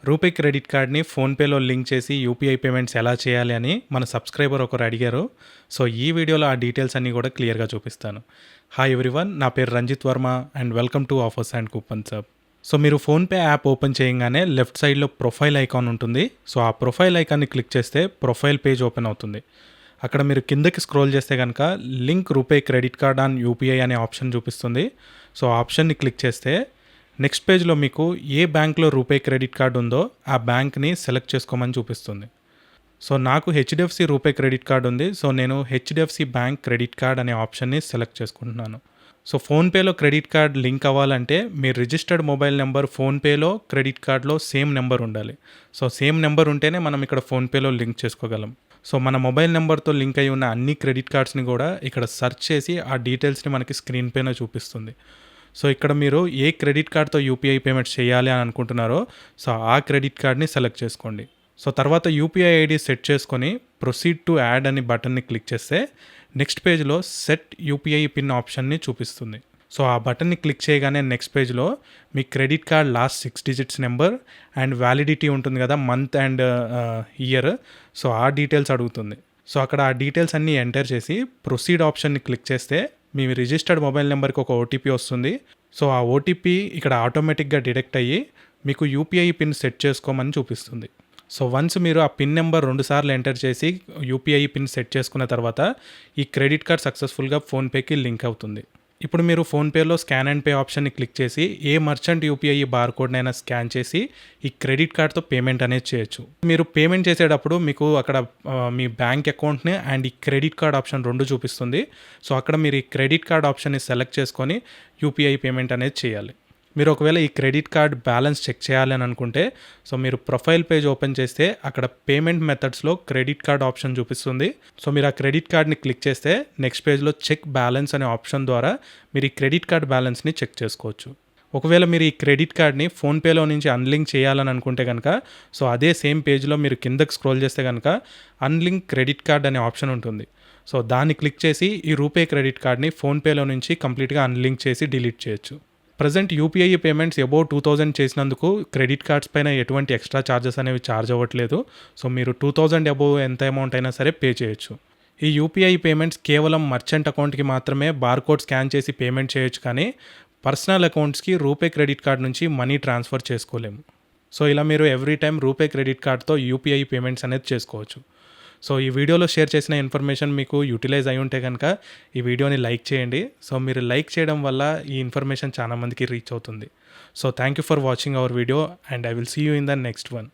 RuPay credit కార్డ్‌ని ఫోన్‌పేలో link చేసి యూపీఐ పేమెంట్స్ ఎలా చేయాలి అని మన సబ్స్క్రైబర్ ఒకరు అడిగారు. సో, ఈ వీడియోలో ఆ డీటెయిల్స్ అన్నీ కూడా క్లియర్‌గా చూపిస్తాను. హాయ్ ఎవ్రీవన్, నా పేరు Ranjit Varma and welcome to offers and coupons hub. So, మీరు ఫోన్‌పే యాప్ ఓపెన్ చేయంగానే లెఫ్ట్ సైడ్‌లో ప్రొఫైల్ ఐకాన్ ఉంటుంది. సో, ఆ ప్రొఫైల్ ఐకాన్‌ని క్లిక్ చేస్తే ప్రొఫైల్ పేజ్ ఓపెన్ అవుతుంది. అక్కడ మీరు కిందకి స్క్రోల్ చేస్తే కనుక link RuPay credit card on UPI అనే ఆప్షన్ చూపిస్తుంది. సో, ఆ ఆప్షన్‌ని క్లిక్ చేస్తే నెక్స్ట్ పేజ్లో మీకు ఏ బ్యాంక్లో రూపే క్రెడిట్ కార్డ్ ఉందో ఆ బ్యాంక్ని సెలెక్ట్ చేసుకోమని చూపిస్తుంది. సో, నాకు హెచ్డిఎఫ్సి రూపే క్రెడిట్ కార్డ్ ఉంది. సో, నేను హెచ్డిఎఫ్సి బ్యాంక్ క్రెడిట్ కార్డ్ అనే ఆప్షన్ని సెలెక్ట్ చేసుకుంటున్నాను. సో, ఫోన్పేలో క్రెడిట్ కార్డ్ లింక్ అవ్వాలంటే మీ రిజిస్టర్డ్ మొబైల్ నెంబర్ ఫోన్పేలో క్రెడిట్ కార్డ్లో సేమ్ నెంబర్ ఉండాలి. సో, సేమ్ నెంబర్ ఉంటేనే మనం ఇక్కడ ఫోన్పేలో లింక్ చేసుకోగలం. సో, మన మొబైల్ నెంబర్తో లింక్ అయి ఉన్న అన్ని క్రెడిట్ కార్డ్స్ని కూడా ఇక్కడ సెర్చ్ చేసి ఆ డీటెయిల్స్ని మనకి స్క్రీన్ పైన చూపిస్తుంది. సో, ఇక్కడ మీరు ఏ క్రెడిట్ కార్డ్తో యూపీఐ పేమెంట్స్ చేయాలి అని అనుకుంటున్నారో సో ఆ క్రెడిట్ కార్డ్ని సెలెక్ట్ చేసుకోండి. సో, తర్వాత యూపీఐ ఐడి సెట్ చేసుకొని ప్రొసీడ్ టు యాడ్ అని బటన్ని క్లిక్ చేస్తే నెక్స్ట్ పేజ్లో సెట్ యూపీఐ పిన్ ఆప్షన్ని చూపిస్తుంది. సో, ఆ బటన్ని క్లిక్ చేయగానే నెక్స్ట్ పేజ్లో మీ credit card last 6 digits number and validity ఉంటుంది కదా, మంత్ అండ్ ఇయర్. సో, ఆ డీటెయిల్స్ అడుగుతుంది. సో, అక్కడ ఆ డీటెయిల్స్ అన్నీ ఎంటర్ చేసి ప్రొసీడ్ ఆప్షన్ని క్లిక్ చేస్తే మీ రిజిస్టర్డ్ మొబైల్ నెంబర్కి ఒక ఓటీపీ వస్తుంది. సో, ఆ ఓటీపీ ఇక్కడ ఆటోమేటిక్గా డిటెక్ట్ అయ్యి మీకు యూపీఐ పిన్ సెట్ చేసుకోమని చూపిస్తుంది. సో, వన్స్ మీరు ఆ పిన్ నెంబర్ 2 సార్లు ఎంటర్ చేసి యూపీఐ పిన్ సెట్ చేసుకున్న తర్వాత ఈ క్రెడిట్ కార్డ్ సక్సెస్ఫుల్గా ఫోన్పేకి లింక్ అవుతుంది. ఇప్పుడు మీరు ఫోన్పేలో స్కాన్ అండ్ పే ఆప్షన్ని క్లిక్ చేసి ఏ మర్చెంట్ యూపీఐ బార్ కోడ్నైనా స్కాన్ చేసి ఈ క్రెడిట్ కార్డ్తో పేమెంట్ అనేది చేయొచ్చు. మీరు పేమెంట్ చేసేటప్పుడు మీకు అక్కడ మీ బ్యాంక్ అకౌంట్ని అండ్ ఈ క్రెడిట్ కార్డ్ ఆప్షన్ 2 చూపిస్తుంది. సో, అక్కడ మీరు ఈ క్రెడిట్ కార్డ్ ఆప్షన్ని సెలెక్ట్ చేసుకొని యూపీఐ పేమెంట్ అనేది చేయాలి. మీరు ఒకవేళ ఈ క్రెడిట్ కార్డ్ బ్యాలెన్స్ చెక్ చేయాలి అని అనుకుంటే సో మీరు ప్రొఫైల్ పేజ్ ఓపెన్ చేస్తే అక్కడ పేమెంట్ మెథడ్స్లో క్రెడిట్ కార్డ్ ఆప్షన్ చూపిస్తుంది. సో, మీరు ఆ క్రెడిట్ కార్డ్ని క్లిక్ చేస్తే నెక్స్ట్ పేజ్లో చెక్ బ్యాలెన్స్ అనే ఆప్షన్ ద్వారా మీరు ఈ క్రెడిట్ కార్డ్ బ్యాలెన్స్ని చెక్ చేసుకోవచ్చు. ఒకవేళ మీరు ఈ క్రెడిట్ కార్డ్ని ఫోన్పేలో నుంచి అన్లింక్ చేయాలని అనుకుంటే కనుక సో అదే సేమ్ పేజ్లో మీరు కిందకి స్క్రోల్ చేస్తే కనుక అన్లింక్ క్రెడిట్ కార్డ్ అనే ఆప్షన్ ఉంటుంది. సో, దాన్ని క్లిక్ చేసి ఈ రూపే క్రెడిట్ కార్డ్ని ఫోన్పేలో నుంచి కంప్లీట్గా అన్లింక్ చేసి డిలీట్ చేయొచ్చు. ప్రజెంట్ యూపీఐ పేమెంట్స్ అబౌవ్ 2000 చేసినందుకు క్రెడిట్ కార్డ్స్ పైన ఎటువంటి ఎక్స్ట్రా ఛార్జెస్ అనేవి ఛార్జ్ అవ్వట్లేదు. సో, మీరు 2000 అబౌవ్ ఎంత అమౌంట్ అయినా సరే పే చేయొచ్చు. ఈ యూపీఐ పేమెంట్స్ కేవలం మర్చెంట్ అకౌంట్కి మాత్రమే బార్కోడ్ స్కాన్ చేసి పేమెంట్ చేయొచ్చు, కానీ పర్సనల్ అకౌంట్స్కి రూపే క్రెడిట్ కార్డ్ నుంచి మనీ ట్రాన్స్ఫర్ చేసుకోలేము. సో, ఇలా మీరు ఎవ్రీ టైం రూపే క్రెడిట్ కార్డ్తో యూపీఐ పేమెంట్స్ అనేది చేసుకోవచ్చు. సో, ఈ వీడియోలో షేర్ చేసిన ఇన్ఫర్మేషన్ మీకు యూటిలైజ్ అయి ఉంటే కనుక ఈ వీడియోని లైక్ చేయండి. సో, మీరు లైక్ చేయడం వల్ల ఈ ఇన్ఫర్మేషన్ చాలా మందికి రీచ్ అవుతుంది. So, thank you for watching our video and I will see you in the next one.